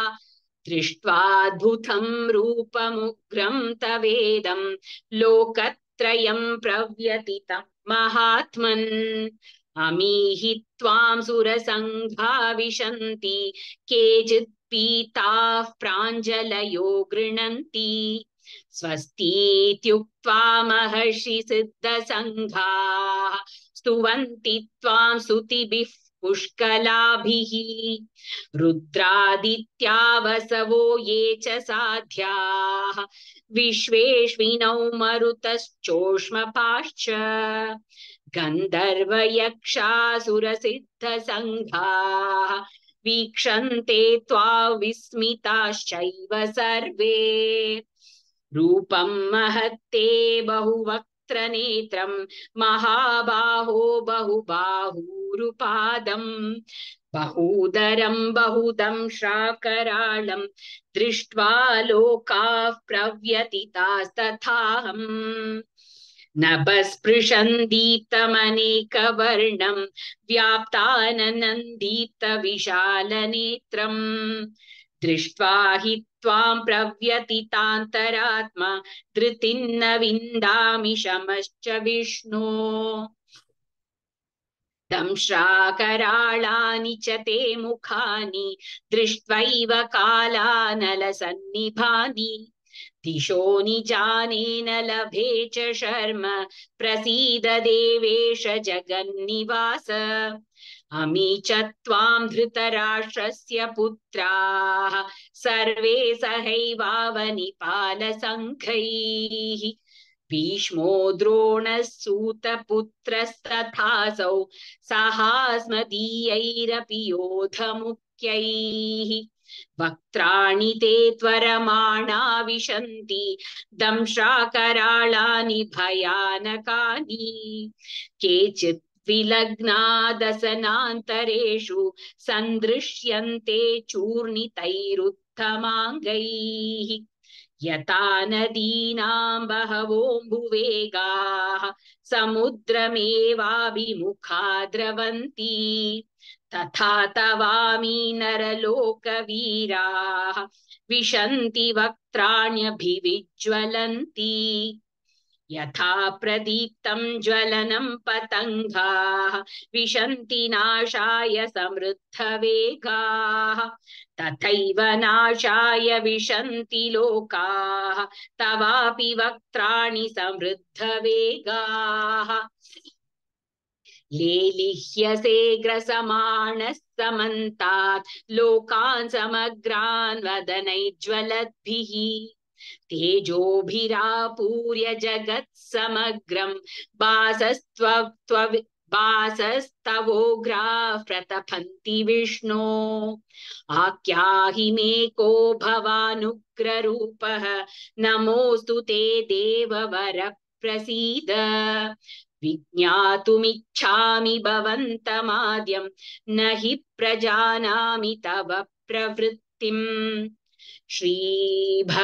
दृष्ट्वाद्भुतं रूपमुग्रं तवेदं लोकत्रयं प्रव्यतितं महात्मन् अमीहि त्वां सुरसङ्घा विशन्ति केचित् पीताः प्राञ्जलयो गृह्णन्ति स्वस्तीत्युक्त्वा महर्षि सिद्धसङ्घाः स्तुवन्ति त्वां स्तुतिभिः पुष्कलाभिः रुद्रादित्या वसवो ये च साध्याः विश्वेश्विनौ मरुतश्चोष्मपाश्च गन्धर्वयक्षासुरसिद्धसङ्घाः वीक्षन्ते त्वा विस्मिताश्चैव सर्वे रूपं महत्ते बहुवक्त्रनेत्रं महाबाहो बहुबाहूरुपादं बहूदरं बहुदं श्राकराळं दृष्ट्वा लोकाः प्रव्यथितास्तथाहम् नभस्पृशन् दीप्तमनेकवर्णं व्याप्ताननं दीप्तविशालनेत्रम् दृष्ट्वा हि त्वां प्रव्यथितान्तरात्मा धृतिं न विन्दामि शमश्च विष्णो दंश्राकराळानि च ते मुखानि दृष्ट्वैव कालानलसन्निभानि दिशो निजानेन लभे च शर्म प्रसीद देवेश जगन्निवास अमी च त्वां धृतराष्ट्रस्य पुत्राः सर्वे सहैवावनिपालसङ्घैः भीष्मो द्रोणः सूतपुत्रस्तथासौ सहास्मदीयैरपि योधमुख्यैः वक्त्राणि ते त्वरमाणा विशन्ति दंश्राकराळानि भयानकानि केचित् विलग्नादसनान्तरेषु सन्दृश्यन्ते चूर्णितैरुत्तमाङ्गैः यथा नदीनां बहवोऽम्बुवेगाः समुद्रमेवाभिमुखा द्रवन्ति तथा तवामि नरलोकवीराः विशन्ति वक्त्राण्यभिविज्वलन्ति यथा प्रदीप्तं ज्वलनं पतङ्गाः विशन्ति नाशाय समृद्धवेगाः तथैव नाशाय विशन्ति लोकाः तवापि वक्त्राणि समृद्धवेगाः लेलिह्यसे ग्रसमाणः समन्तात् लोकान् समग्रान् वदनैज्ज्वलद्भिः तेजोभिरापूर्य जगत्समग्रं भासस्तवोग्राः प्रतपन्ति विष्णो आख्याहि मे को भवानुग्ररूपः नमोऽस्तु ते देववर प्रसीद विज्ञातुमिच्छामि भवन्तमाद्यं न हि प्रजानामि तव प्रवृत्तिम् श्रीभगवानुवाच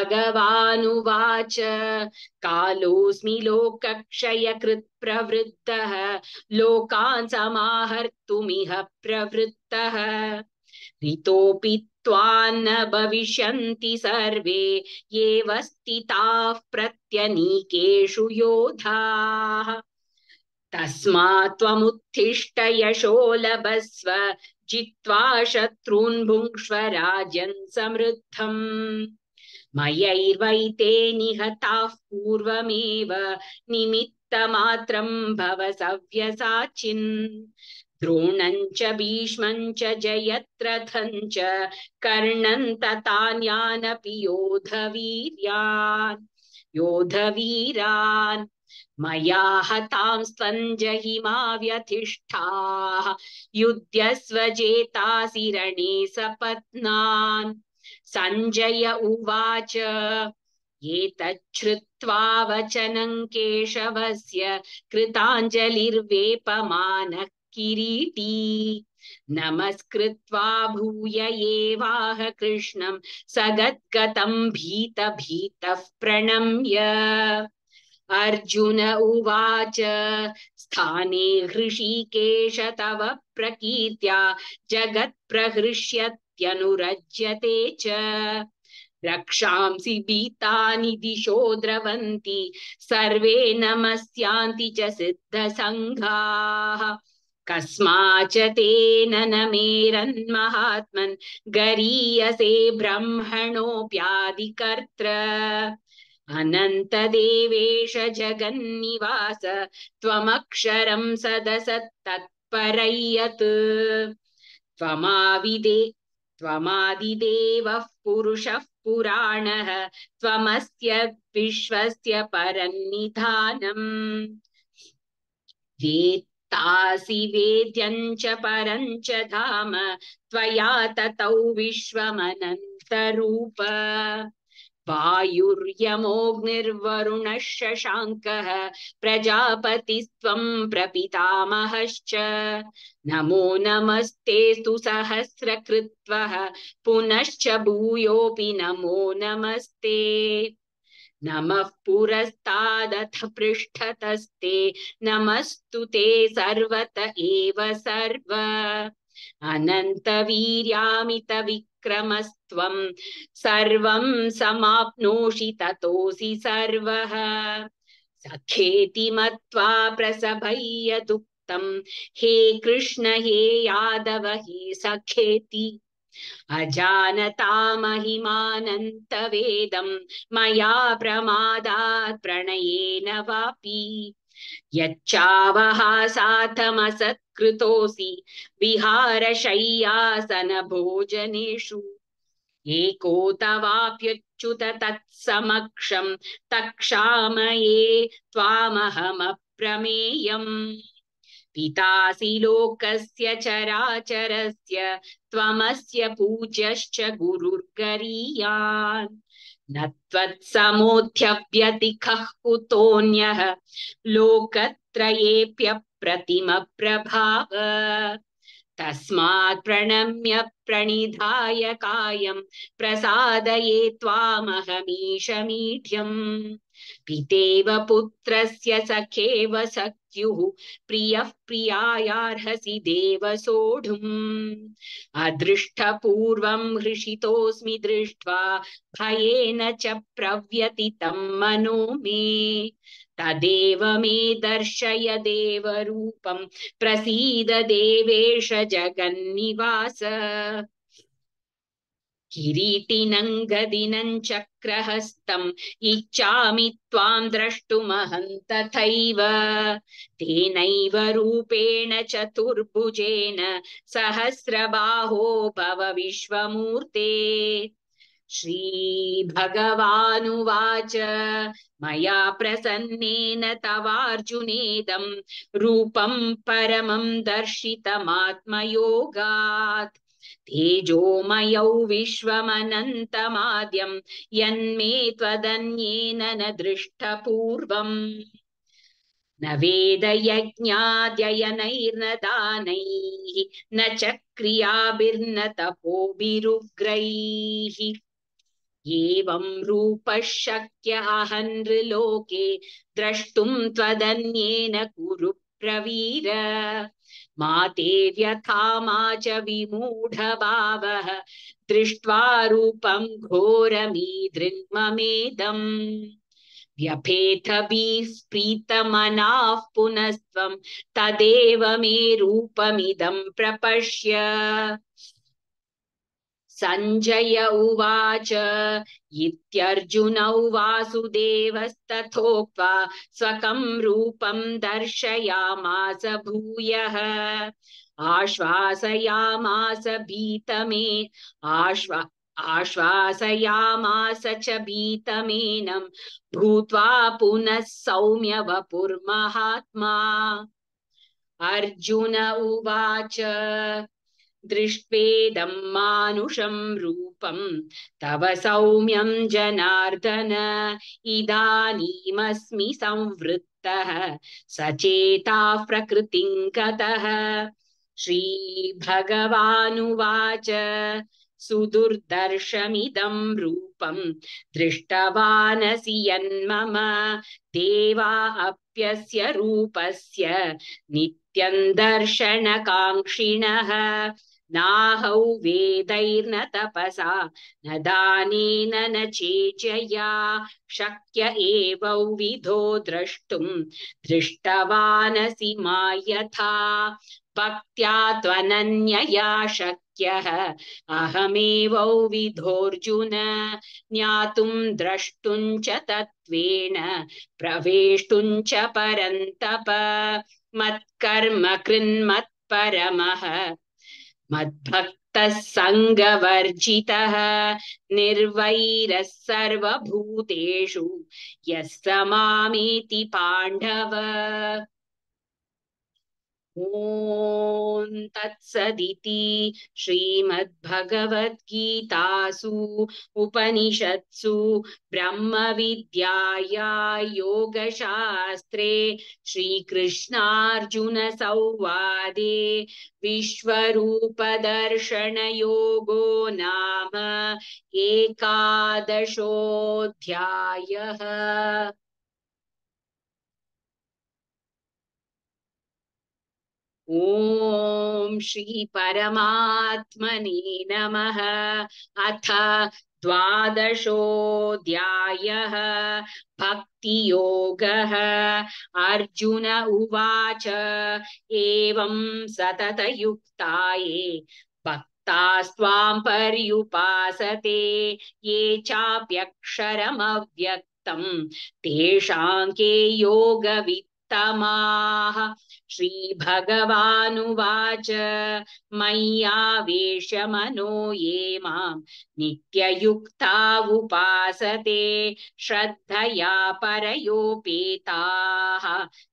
कालोऽस्मि लोकक्षयकृत् प्रवृत्तः लोकान् समाहर्तुमिह प्रवृत्तः ऋतोऽपि त्वान्न भविष्यन्ति सर्वे एव स्थिताः प्रत्यनीकेषु योधाः तस्मात् त्वमुत्थिष्ठ यशो लभस्व जित्वा शत्रून् भुङ्क्ष्व राज्यं समृद्धम् मयैर्वैते निहताः पूर्वमेव निमित्तमात्रं भव सव्यसाचिन् द्रोणं च भीष्मं च जयद्रथं च कर्णं तथान्यानपि योधवीरान् मया हतां स्त्वञ्जहिमा व्यथिष्ठाः युध्यस्व जेतासि रणे सपत्नान् सञ्जय उवाच एतच्छ्रुत्वा वचनं केशवस्य कृताञ्जलिर्वेपमानः किरीटी नमस्कृत्वा भूय एवाह कृष्णं सगद्गतं भीतः प्रणम्य अर्जुन उवाच स्थाने हृषीकेश तव प्रकीर्त्या जगत्प्रहृष्यत्यनुरज्यते च रक्षांसि भीतानि दिशो द्रवन्ति सर्वे नमस्यांति च सिद्धसङ्घाः कस्माच्च तेन न मेरन्महात्मन् गरीयसे ब्रह्मणोऽप्यादिकर्त्र अनन्तदेवेश जगन्निवास त्वमक्षरं सदसत्तत्परयत् त्वमादिदेवः पुरुषः पुराणः त्वमस्य विश्वस्य परन्निधानम् वेत्तासि वेद्यं च परं च धाम त्वया ततौ विश्वमनन्तरूप वायुर्यमोऽग्निर्वरुणः शशाङ्कः प्रजापतिस्त्वं प्रपितामहश्च नमो नमस्तेस्तु सहस्रकृत्वः पुनश्च भूयोऽपि नमो नमस्ते नमः पुरस्तादथ पृष्ठतस्ते नमस्तु ते सर्वत एव सर्व अनन्तवीर्यामितविक्रमस्त्वं सर्वं समाप्नोषि ततोऽसि सर्वः सखेति मत्वा प्रसभय्यदुक्तं हे कृष्ण हे यादव हे सखेति अजानता महिमानन्तवेदं मया प्रमादात् प्रणयेन वापि यच्चावहासाथमसत्कृतोऽसि विहारशय्यासनभोजनेषु एको तवाप्यच्युत तत्समक्षं तक्षामये त्वामहमप्रमेयम् पितासि लोकस्य चराचरस्य त्वमस्य पूज्यश्च गुरुर्गरीयान् न त्वत्समोऽध्यव्यतिखः कुतोऽन्यः लोकत्रयेऽप्यप्रतिमप्रभाव तस्मात् प्रणम्य प्रणिधाय कायं प्रसादये त्वामहमीशमीढ्यम् पितेव पुत्रस्य सखेव सख्युः मृत्युः प्रियः प्रियायार्हसि देव सोढुम् अदृष्टपूर्वं हृषितोऽस्मि दृष्ट्वा भयेन च प्रव्यतितं मनो मे तदेव मे दर्शय देवरूपं प्रसीद देवेश जगन्निवास किरीटिनं गदिनं चक्रहस्तम् इच्छामि त्वां द्रष्टुमहं तथैव तेनैव रूपेण चतुर्भुजेन सहस्रबाहो भव विश्वमूर्ते श्रीभगवानुवाच मया प्रसन्नेन तवार्जुनेदं रूपं परमं दर्शितमात्मयोगात् तेजोमयौ विश्वमनन्तमाद्यं यन्मे त्वदन्येन न दृष्टपूर्वम् न वेदयज्ञाद्ययनैर्न दानैः न च क्रियाभिर्न तपोभिरुग्रैः एवं रूपः शक्य अहन्नृलोके द्रष्टुं त्वदन्येन कुरु प्रवीर मा ते व्यथा मा च विमूढभावः दृष्ट्वा रूपं घोरमीदृङ्ममेदम् व्यपेतभिः प्रीतमनाः पुनस्त्वं तदेव मे रूपमिदं प्रपश्य संजय उवाच इत्यर्जुनौ वासुदेवस्तथोक्त्वा स्वकं रूपं दर्शयामास भूयः आश्वासयामास आश्वासयामास च भीतमेनं भूत्वा पुनः सौम्य वपुर्महात्मा अर्जुन उवाच दृष्ट्वेदं मानुषं रूपं तव सौम्यं जनार्दन इदानीमस्मि संवृत्तः सचेताः प्रकृतिं गतः श्रीभगवानुवाच सुदुर्दर्शमिदं रूपं दृष्टवानसि यन्मम देवा अप्यस्य रूपस्य नित्यं दर्शनकाङ्क्षिणः नाहौ वेदैर्न तपसा न दानेन न चेच्यया शक्य एवौ विधो द्रष्टुं दृष्टवानसि मा यथा भक्त्या त्वनन्यया शक्यः अहमेवौ विधोऽर्जुन ज्ञातुं द्रष्टुं च तत्त्वेन प्रवेष्टुं च परन्तप मत्कर्म कृन्मत्परमः मद्भक्तः सङ्गवर्जितः निर्वैरः सर्वभूतेषु यः स मामेति पाण्डव ॐ तत्सदिति श्रीमद्भगवद्गीतासु उपनिषत्सु ब्रह्मविद्याया योगशास्त्रे श्रीकृष्णार्जुनसंवादे विश्वरूपदर्शनयोगो नाम एकादशोऽध्यायः। ॐ श्री परमात्मने नमः। अथ द्वादशोऽध्यायः भक्तियोगः। अर्जुन उवाच एवं सततयुक्ताये भक्तास्त्वां पर्युपासते ये चाप्यक्षरमव्यक्तं तेषां के योगवित्तमाः। श्रीभगवानुवाच मय्यावेश्य मनो ये मां नित्ययुक्ता उपासते श्रद्धया परयोपेताः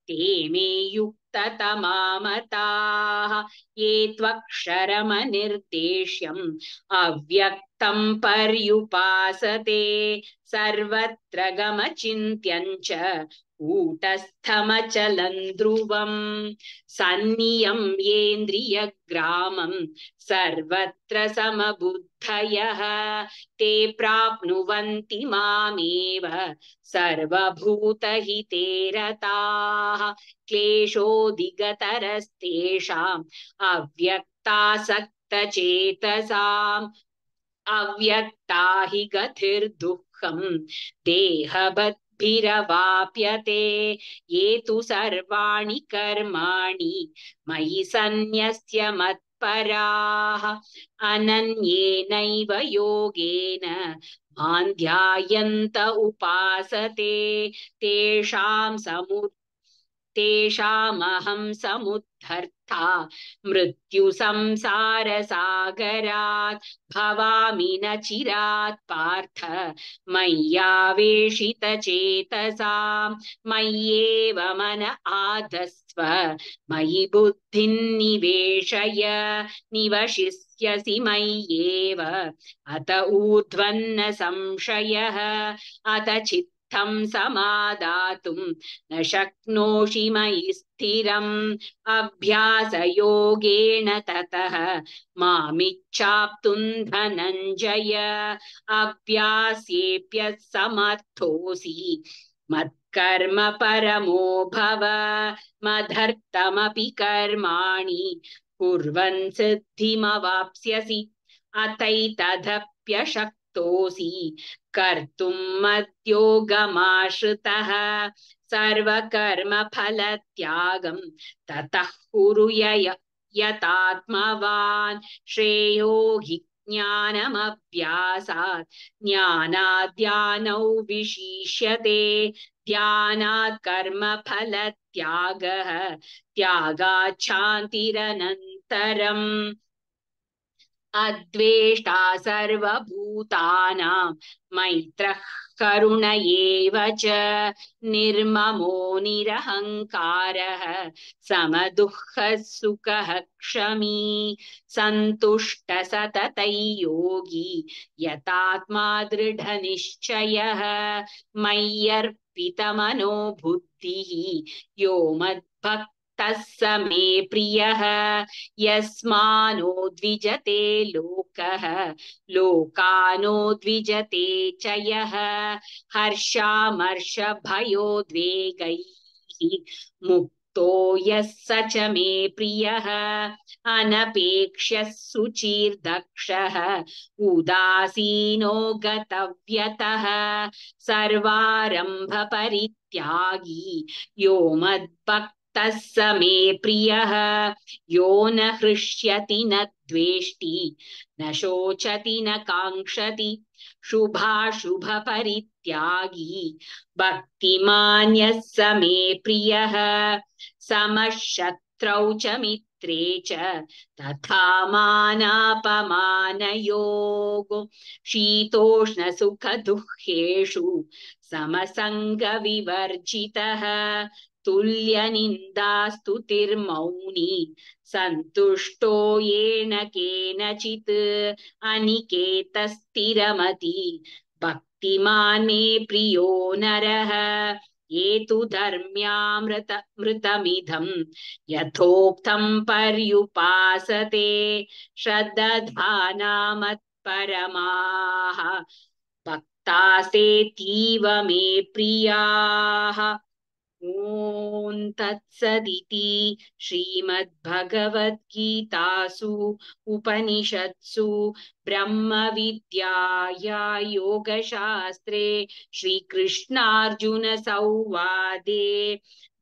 ते मे युक्ततमा मताः। ये त्वक्षरमनिर्देश्यम् अव्यक्तं पर्युपासते सर्वत्र गमचिन्त्यं च कूटस्थमचलं ध्रुवं सन्नियम्येन्द्रियग्रामं सर्वत्र समबुद्धयः ते प्राप्नुवन्ति मामेव सर्वभूतहिते रताः क्लेशोऽधिगतरस्तेषाम् अव्यक्तासक्तचेतसाम् अव्यक्ता हि गतिर्दुःखं देहवद्भिरवाप्यते ये तु सर्वाणि कर्माणि मयि सन्न्यस्य मत्पराः अनन्येनैव योगेन मां ध्यायन्त उपासते तेषामहं समुद्धर्ता मृत्युसंसारसागरात् भवामि न चिरात् पार्थ मय्यावेशितचेतसाम् मय्येव मन आधस्व मयि बुद्धिं निवेशय निवशिष्यसि मय्येव अत ऊर्ध्वन्न संशयः अत चित्तं समादातुं न शक्नोषि मयि स्थिरम् अभ्यासयोगेन ततः मामिच्छाप्तुं धनञ्जय अभ्यासेऽप्यः समर्थोऽसि मत्कर्म परमो भव मदर्थमपि कर्माणि कुर्वन् सिद्धिमवाप्स्यसि अतैतदप्यशक्तोऽसि कर्तुं मद्योगमाश्रितः सर्वकर्मफलत्यागं ततः कुरु यतात्मवान् श्रेयो हि ज्ञानमभ्यासात् ज्ञानाद्यानौ विशिष्यते ध्यानात् कर्मफलत्यागः त्यागात् शान्तिरनन्तरम् अद्वेष्टा सर्वभूतानां मैत्रः करुण एव च निर्ममो निरहङ्कारः समदुःखः सुखः क्षमी सन्तुष्ट सततं योगी यतात्मा दृढनिश्चयः मय्यर्पितमनो बुद्धिः यो मद्भक्तः स मे प्रियः यस्मानो द्विजते लोकः लोकानो द्विजते च यः हर्षामर्षभयोद्वेगैः मुक्तो यः स च मे प्रियः अनपेक्ष्यः शुचिर्दक्षः उदासीनो गतव्यतः सर्वारम्भपरित्यागी यो मद्भक्तः स मे प्रियः यो न हृष्यति न द्वेष्टि न शोचति न काङ्क्षति शुभाशुभपरित्यागी भक्तिमान् यः स मे प्रियः समशत्रौ च मित्रे च तथा मानापमानयोगो शीतोष्णसुखदुःखेषु समसङ्गविवर्जितः तुल्यनिन्दास्तुतिर्मौनी सन्तुष्टो येन केनचित् अनिकेतस्थिरमति भक्तिमान् मे प्रियो नरः ये तु धर्म्यामृतमिदं यथोक्तं पर्युपासते श्रद्धानामत्परमाः भक्तास्तेऽतीव मे प्रियाः ॐ तत्सदिति श्रीमद्भगवद्गीतासु उपनिषत्सु ब्रह्मविद्याया योगशास्त्रे श्रीकृष्णार्जुनसंवादे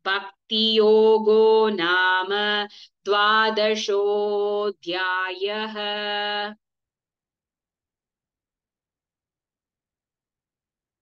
भक्तियोगो नाम 12 द्वादशोऽध्यायः।